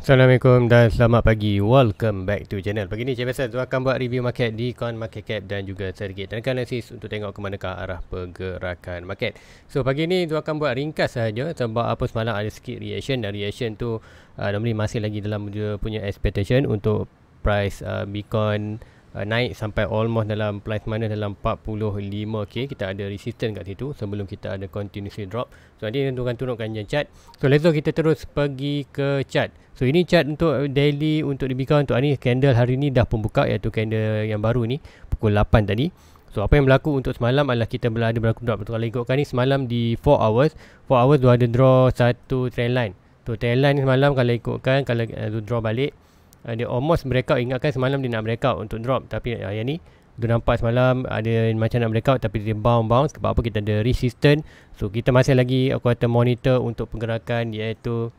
Assalamualaikum dan selamat pagi. Welcome back to channel. Pagi ni macam biasa tu akan buat review market di Coin Market Cap dan juga sedikit tekan analisis untuk tengok ke manakah arah pergerakan market. So pagi ni tu akan buat ringkas saja sebab apa semalam ada sikit reaction dan reaction tu normally masih lagi dalam dia punya expectation untuk price Bitcoin naik sampai almost dalam price mana dalam 45k. Kita ada resistance kat situ sebelum kita ada continuously drop. So nanti tentu akan turunkan yang chart. So let's go kita terus pergi ke chart. So ini chart untuk daily untuk di Bitcoin untuk hari ni. Candle hari ni dah pun buka, iaitu candle yang baru ni pukul 8 tadi. So apa yang berlaku untuk semalam adalah kita berada berlaku drop. Kalau ikutkan ni semalam di 4 hours tu ada draw satu trend line. Tu trend line ni semalam kalau ikutkan, kalau draw balik dia almost breakout. Ingatkan semalam dia nak breakout untuk drop, tapi yang ni dia nampak semalam ada macam nak breakout tapi dia bounce. Sebab apa? Kita ada resistance. So kita masih lagi kata monitor untuk pergerakan, iaitu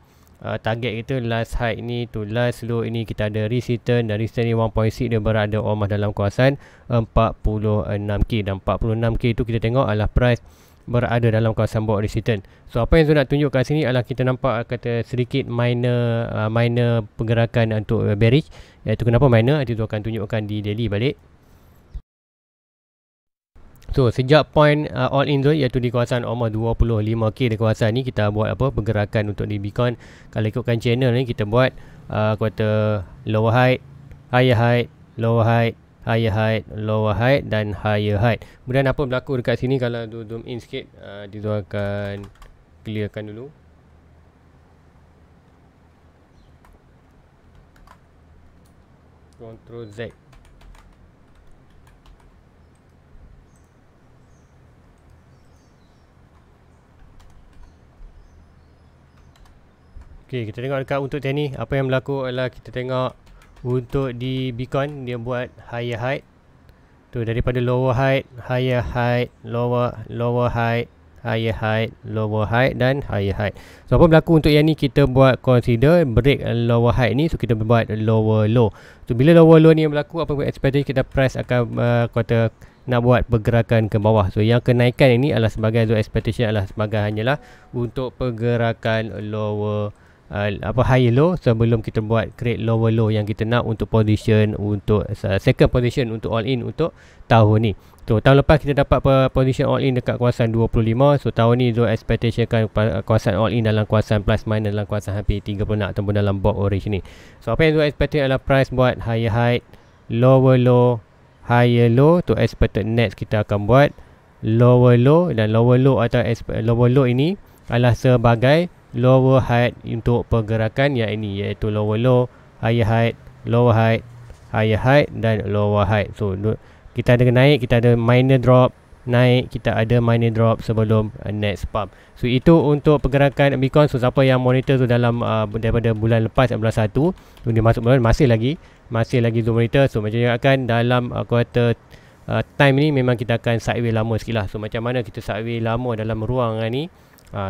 target kita last high ni tu last low ini kita ada resistance, dan resistance ni 1.6 dia berada almost dalam kawasan 46k, dan 46k tu kita tengok adalah price berada dalam kawasan bawah resistance. So apa yang saya nak tunjuk kat sini adalah kita nampak kata sedikit minor pergerakan untuk bearish. Iaitu kenapa minor, itu akan tunjukkan di daily balik. So sejak point all in tu, iaitu di kawasan almost 25k di kawasan ni, kita buat apa pergerakan untuk di Bitcoin. Kalau ikutkan channel ni kita buat kata lower height, higher height, lower height, higher height, lower height dan higher height. Kemudian apa berlaku dekat sini, kalau zoom in sikit, dia akan clearkan dulu. Ctrl Z. Okay, kita tengok dekat untuk ni apa yang berlaku adalah kita tengok untuk di Bitcoin dia buat higher height tu daripada lower height, higher height, lower height, higher height, lower height dan higher height. So apa berlaku untuk yang ni, kita buat consider break lower height ni, so kita buat lower low. So bila lower low ni yang berlaku, apa expectation kita price akan kata nak buat pergerakan ke bawah. So yang kenaikan ini adalah sebagai expectation adalah sebagai hanyalah untuk pergerakan lower high low sebelum kita buat create lower low yang kita nak untuk position untuk second position untuk all in untuk tahun ni. So tahun lepas kita dapat position all in dekat kawasan 25. So tahun ni Zo expectation kan kawasan all in dalam kawasan plus minus dalam kawasan hampir 30 ataupun dalam box orange ni. So apa yang Zo expected adalah price buat higher height, lower low, higher low. Tu expected next kita akan buat lower low, dan lower low atau lower low ini adalah sebagai lower height untuk pergerakan yang ini, iaitu lower low, higher height, lower height, higher height dan lower height. So kita ada naik, kita ada minor drop, naik, kita ada minor drop sebelum next pump. So itu untuk pergerakan Bitcoin. So siapa yang monitor tu dalam daripada bulan lepas, bulan 1 tu dia masuk bulan, masih lagi zoom monitor. So macam akan dalam kuartal time ni memang kita akan sideways lama sikit lah. So macam mana kita sideways lama dalam ruangan ni,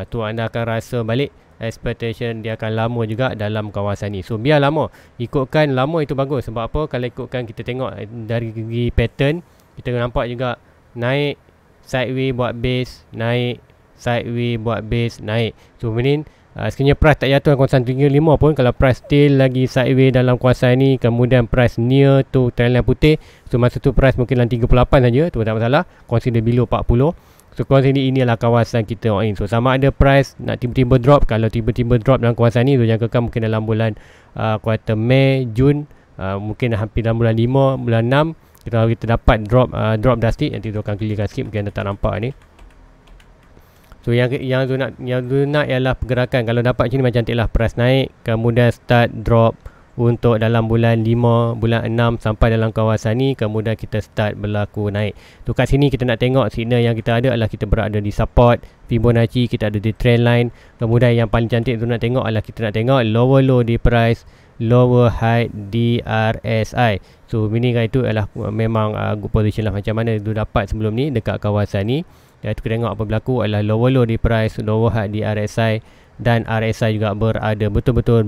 tu anda akan rasa balik expectation dia akan lama juga dalam kawasan ni. So biar lama, ikutkan lama itu bagus. Sebab apa? Kalau ikutkan kita tengok dari segi pattern, kita nampak juga naik, sideways buat base, naik, sideways buat base, naik. So meaning sekiranya price tak jatuh kawasan 35 pun, kalau price still lagi sideways dalam kawasan ni, kemudian price near tu trendline putih, so masa tu price mungkin dalam 38 saja, tu tak masalah, consider below 40. So kawasan ini adalah kawasan kita all in. So sama ada price nak tiba-tiba drop. Kalau tiba-tiba drop dalam kawasan ni, so jangkakan mungkin dalam bulan kuartal Mei, Jun, mungkin hampir dalam bulan 5, bulan 6 kita dapat drop drastic. Nanti tu akan clearkan sikit, mungkin anda tak nampak ni. So yang tu nak ialah pergerakan. Kalau dapat macam ni macam cantik lah, price naik kemudian start drop untuk dalam bulan 5, bulan 6 sampai dalam kawasan ni, kemudian kita start berlaku naik. Tu kat sini kita nak tengok signal yang kita ada adalah kita berada di support Fibonacci, kita ada di trend line. Kemudian yang paling cantik tu nak tengok adalah kita nak tengok lower low di price, lower high di RSI. So meaning itu adalah memang good position lah. Macam mana tu dapat sebelum ni dekat kawasan ni, iaitu kita tengok apa berlaku adalah lower low di price, lower high di RSI, dan RSI juga berada betul-betul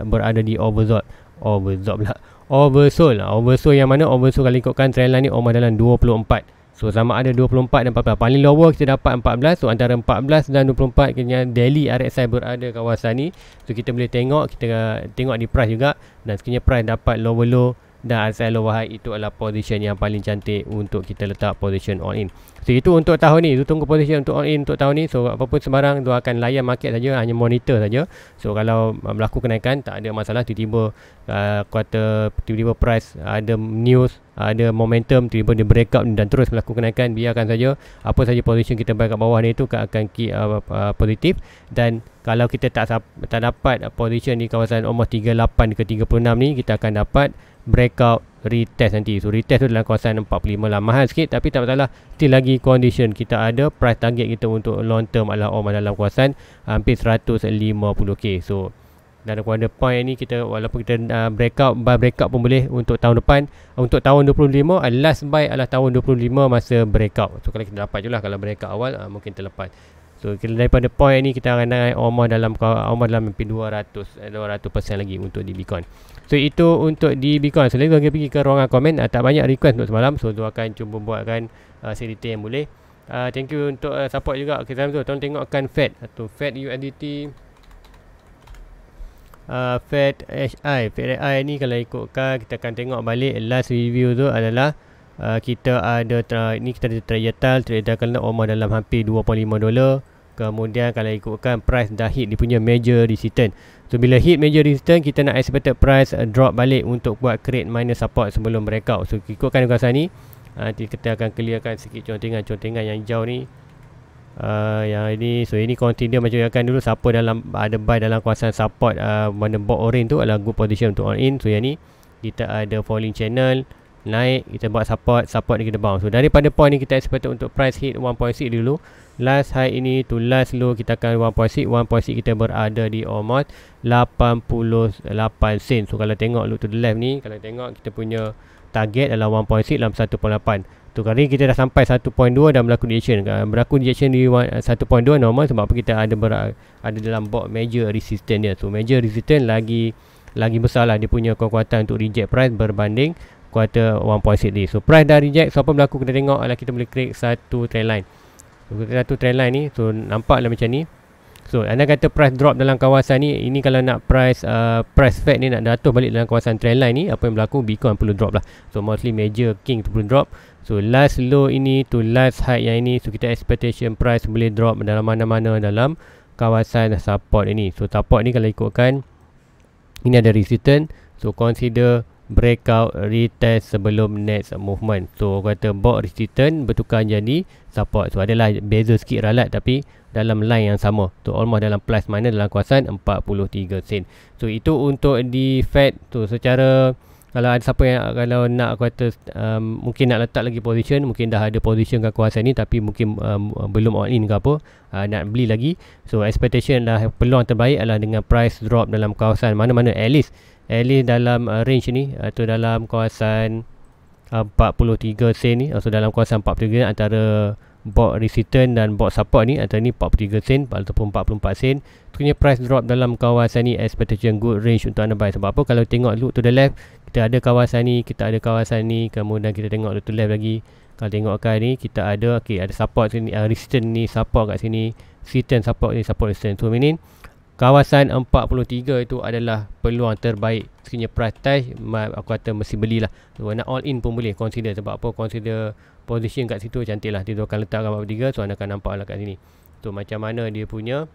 berada di oversold yang mana oversold kalau ikutkan trendline ni almost dalam 24 So sama ada 24 dan 14. Paling lower kita dapat 14. So antara 14 dan 24 kena daily RSI berada kawasan ni. So kita boleh tengok, kita tengok di price juga, dan sekiranya price dapat lower low dan RSI lower high, itu adalah position yang paling cantik untuk kita letak position all in. So itu untuk tahun ni. So tunggu position untuk all in untuk tahun ni. So apapun sembarang tu akan layan market saja, hanya monitor saja. So kalau berlaku kenaikan, tak ada masalah. Tiba-tiba tiba-tiba price ada news, ada momentum, tiba-tiba dia breakout dan terus berlaku kenaikan, biarkan saja. Apa saja position kita buy kat bawah ni tu akan keep positif. Dan kalau kita tak dapat position di kawasan almost 38 ke 36 ni, kita akan dapat breakout retest nanti. So retest tu dalam kawasan 45 lah, mahal sikit tapi tak masalah. Still lagi condition kita ada, price target kita untuk long term adalah dalam kawasan hampir 150k. So dan pada point ni kita, walaupun kita breakout pun boleh untuk tahun depan. Untuk tahun 25 last buy adalah tahun 25 masa breakout. So kalau kita dapat je lah, kalau breakout awal mungkin terlepas. So daripada point ni kita akan naik almost dalam hampir 200% lagi untuk di Bitcoin. So itu untuk di Bitcoin. So lagi pergi ke ruangan komen. Tak banyak request untuk semalam, so tu akan cuba buatkan sedikit yang boleh. Thank you untuk support juga. Okay, tolong tengokkan Fed atau Fed USDT, Fed HI ni. Kalau ikutkan, kita akan tengok balik last review tu adalah kita ada ni, kita ada trade kalau almost dalam hampir $2.5. Kemudian kalau ikutkan price dah hit dia punya major resistance. So bila hit major resistance, kita nak expected price drop balik untuk buat create minor support sebelum breakout. So ikutkan kawasan ni, nanti kita akan clearkan sikit contengan yang hijau ni. Yang ini, so ini consider macam akan dulu siapa ada buy dalam kawasan support, mana box orange tu adalah good position untuk all in. So yang ni kita ada falling channel, naik, kita buat support ni kita bounce. So daripada point ni kita expected untuk price hit 1.6 dulu. Last high ini to last low kita akan 1.6 kita berada di almost 88 sen. So kalau tengok look to the left ni, kalau tengok kita punya target adalah 1.6 dalam 1.8. Tu kali kita dah sampai 1.2 dan berlaku rejection. Berlaku rejection di 1.2 normal, sebab apa kita ada dalam box major resistance dia. So major resistance lagi besar lah dia punya kekuatan untuk reject price berbanding kuartal 1.6 ni. So price dah reject, so apa berlaku kita tengok adalah kita boleh create satu trend line. So satu trend line ni, so nampaklah macam ni. So anda kata price drop dalam kawasan ni, ini kalau nak price Fed ni nak jatuh balik dalam kawasan trend line ni, apa yang berlaku, Bitcoin perlu drop lah. So mostly major king tu perlu drop. So last low ini to last high yang ini, so kita expectation price boleh drop dalam mana-mana dalam kawasan support ini. So support ni kalau ikutkan, ini ada resistance, so consider breakout retest sebelum next movement. So kata box resistance bertukar jadi support. So adalah beza sikit ralat tapi dalam line yang sama. So almost dalam plus minus dalam kawasan 43 sen. So itu untuk di Fed. So secara kalau ada siapa yang kalau nak kata mungkin nak letak lagi position, mungkin dah ada position kat kawasan ni tapi mungkin belum all in ke apa, nak beli lagi. So expectation dah peluang terbaik adalah dengan price drop dalam kawasan mana-mana at least dalam range ni atau dalam kawasan 43 sen ni, atau dalam kawasan 43 sen antara box resistance dan box support ni, antara ni 43 sen ataupun 44 sen. Punya price drop dalam kawasan ni expectation good range untuk anda buy. Sebab apa, kalau tengok look to the left, kita ada kawasan ni, kemudian kita tengok look to left lagi. Kalau tengokkan ni, kita ada ada support sini, resistance ni, support kat sini, resistance support ni, support resistance. So meaning kawasan 43 itu adalah peluang terbaik. Sekiranya price touch, aku kata mesti belilah. So nak all in pun boleh consider. Sebab apa, consider position kat situ cantik lah. Dia akan letakkan 43, so anda akan nampak lah kat sini. So macam mana dia punya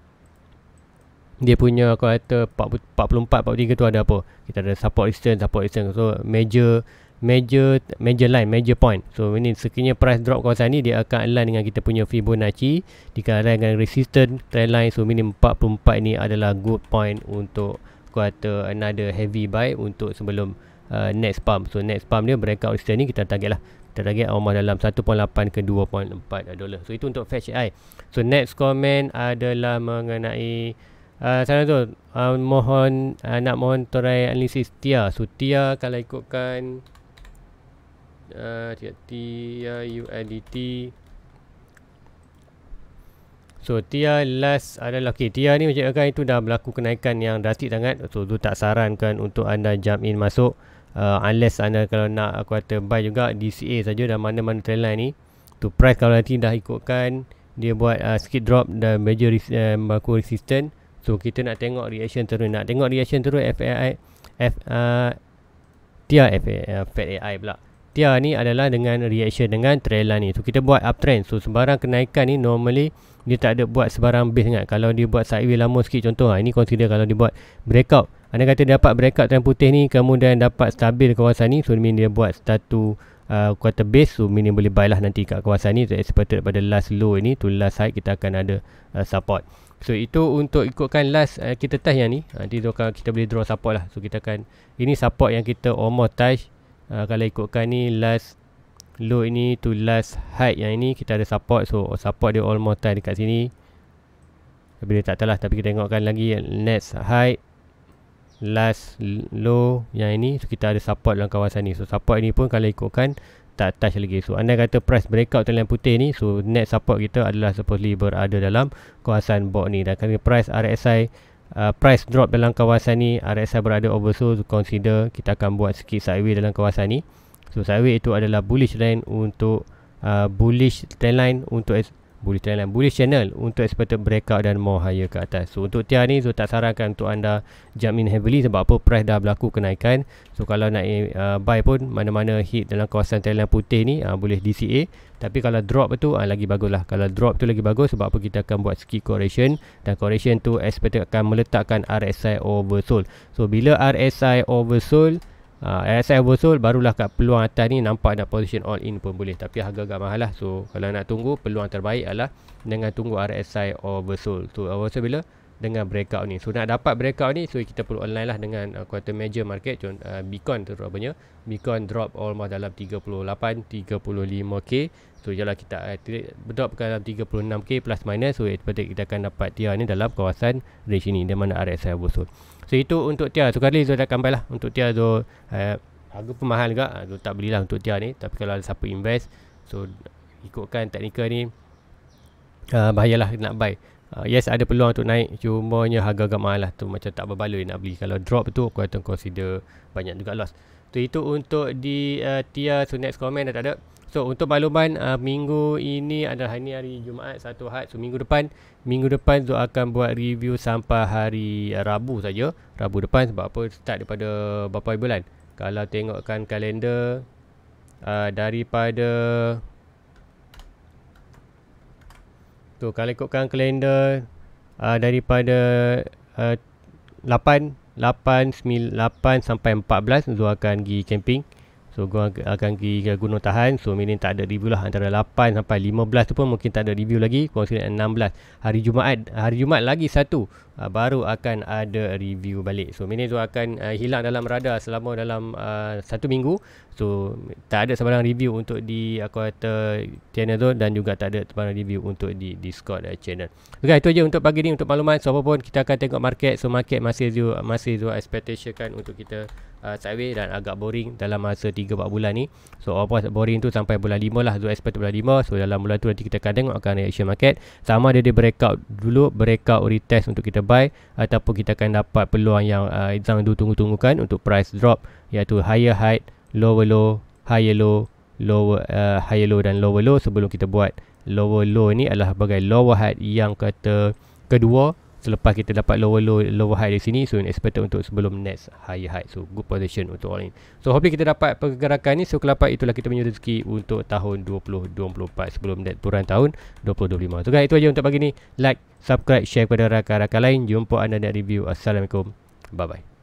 aku kata 44, 43 tu ada apa. Kita ada support resistance. So major line, major point. So ini sekiranya price drop kawasan ni, dia akan align dengan kita punya Fibonacci, dikaitkan dengan resistance trend line. So minim 44 ni adalah good point untuk kuartal another heavy buy untuk sebelum next pump. So next pump dia breakout resistance ni kita target lah. Kita target almost dalam 1.8 ke 2.4 dolar. So itu untuk Fed HI. So next comment adalah mengenai sana tu nak mohon torai analisis TIA. So TIA kalau ikutkan TIA USDT. So TIA last adalah TIA ni macam kan itu dah berlaku kenaikan yang drastik sangat. So tu tak sarankan untuk anda jump in masuk, unless anda kalau nak aku kata buy juga DCA saja dan mana-mana trend line ni. Tu price kalau nanti dah ikutkan dia buat sikit drop dan major berlaku resistance. So kita nak tengok reaction terus. Nak tengok reaction terus TIA Fed AI pula. TIA ni adalah dengan reaction dengan trend line ni. So kita buat uptrend. So sembarang kenaikan ni normally dia tak ada buat sebarang base sangat. Kalau dia buat sideways lama sikit contoh, ini consider kalau dia buat breakout. Anda kata dia dapat breakout trend putih ni kemudian dapat stabil kawasan ni, so mean dia buat satu quarter base, so mean boleh buy lah nanti kat kawasan ni. So expected pada last low ini to last high kita akan ada support. So itu untuk ikutkan last kita touch yang ni. Nanti kita boleh draw support lah. So kita akan, ini support yang kita almost touch. Kalau ikutkan ni last low ini to last high yang ini kita ada support. So support dia almost touch dekat sini. Tapi dia tak tahu lah. Tapi kita tengokkan lagi next high, last low yang ini. So kita ada support dalam kawasan ni. So support ini pun kalau ikutkan tak touch lagi. So anda kata price breakout terlalu putih ni, so next support kita adalah supposedly berada dalam kawasan bawah ni. Dan kerana price RSI price drop dalam kawasan ni, RSI berada oversold, so consider kita akan buat sikit sideways dalam kawasan ni. So sideways itu adalah bullish trend untuk bullish channel untuk expected breakout dan more higher ke atas. So untuk TIA ni, so tak sarankan untuk anda jump in heavily sebab apa, price dah berlaku kenaikan. So kalau nak buy pun mana-mana hit dalam kawasan trend line putih ni boleh DCA. Tapi kalau drop tu lagi bagus lah. Kalau drop tu lagi bagus sebab apa, kita akan buat sikit correction, dan correction tu expected akan meletakkan RSI oversold. So bila RSI oversold, RSI oversold barulah kat peluang atas ni nampak nak position all in pun boleh. Tapi harga agak mahal lah. So kalau nak tunggu, peluang terbaik adalah dengan tunggu RSI oversold. So oversold bila? Dengan breakout ni. So nak dapat breakout ni, so kita perlu online lah dengan quarter major market. Bitcoin tu rupanya Bitcoin drop almost dalam 38-35k. So jelah kita drop ke dalam 36k plus minus. So seperti kita akan dapat TIA ni dalam kawasan range ni, di mana RSI oversold. So itu untuk TIA. So kali Zul dah akan buy lah untuk TIA. So harga pun mahal juga, Zul tak belilah untuk TIA ni. Tapi kalau ada siapa invest, so ikutkan teknikal ni, bahayalah nak buy. Yes, ada peluang untuk naik, cumanya harga agak mahal lah tu, macam tak berbaloi nak beli. Kalau drop tu aku akan consider banyak juga loss. So itu untuk di TIA. So next comment dah tak ada. So untuk makluman, minggu ini adalah hari Jumaat, satu Ahad. So minggu depan Zul akan buat review sampai hari Rabu saja. Rabu depan sebab apa, start daripada berapa bulan. Kalau tengokkan kalender daripada tu, kalau ikutkan kalender daripada 8 sampai 14 Zul akan pergi camping. So gua akan pergi ke Gunung Tahan. So meaning tak ada review lah. Antara 8 sampai 15 tu pun mungkin tak ada review lagi. Consider 16 hari Jumaat lagi satu baru akan ada review balik. So meaning tu akan hilang dalam radar selama dalam 1 minggu. So tak ada sebarang review untuk di kata channel tu, dan juga tak ada sebarang review untuk di Discord channel. Okay, itu je untuk pagi ni. Untuk makluman, so apa pun kita akan tengok market. So market masih Zul expectation kan untuk kita sideways dan agak boring dalam masa 3-4 bulan ni. So apa boring tu sampai bulan 5 lah. Zul expect bulan 5. So dalam bulan tu nanti kita akan tengok akan reaction market. Sama ada dia breakout dulu, breakout retest untuk kita buy, ataupun kita akan dapat peluang yang Zang tunggu-tunggukan untuk price drop, iaitu higher high, lower low, higher low, higher low dan lower low. Sebelum kita buat lower low ni adalah sebagai lower high yang kata kedua selepas kita dapat lower high di sini. So expected untuk sebelum next higher high. So good position untuk all in. So hopefully kita dapat pergerakan ni. So kelapa itulah kita punya rezeki untuk tahun 2024 sebelum turun tahun 2025. So guys, itu aja untuk pagi ni. Like, subscribe, share kepada rakan-rakan lain. Jumpa anda di review. Assalamualaikum. Bye bye.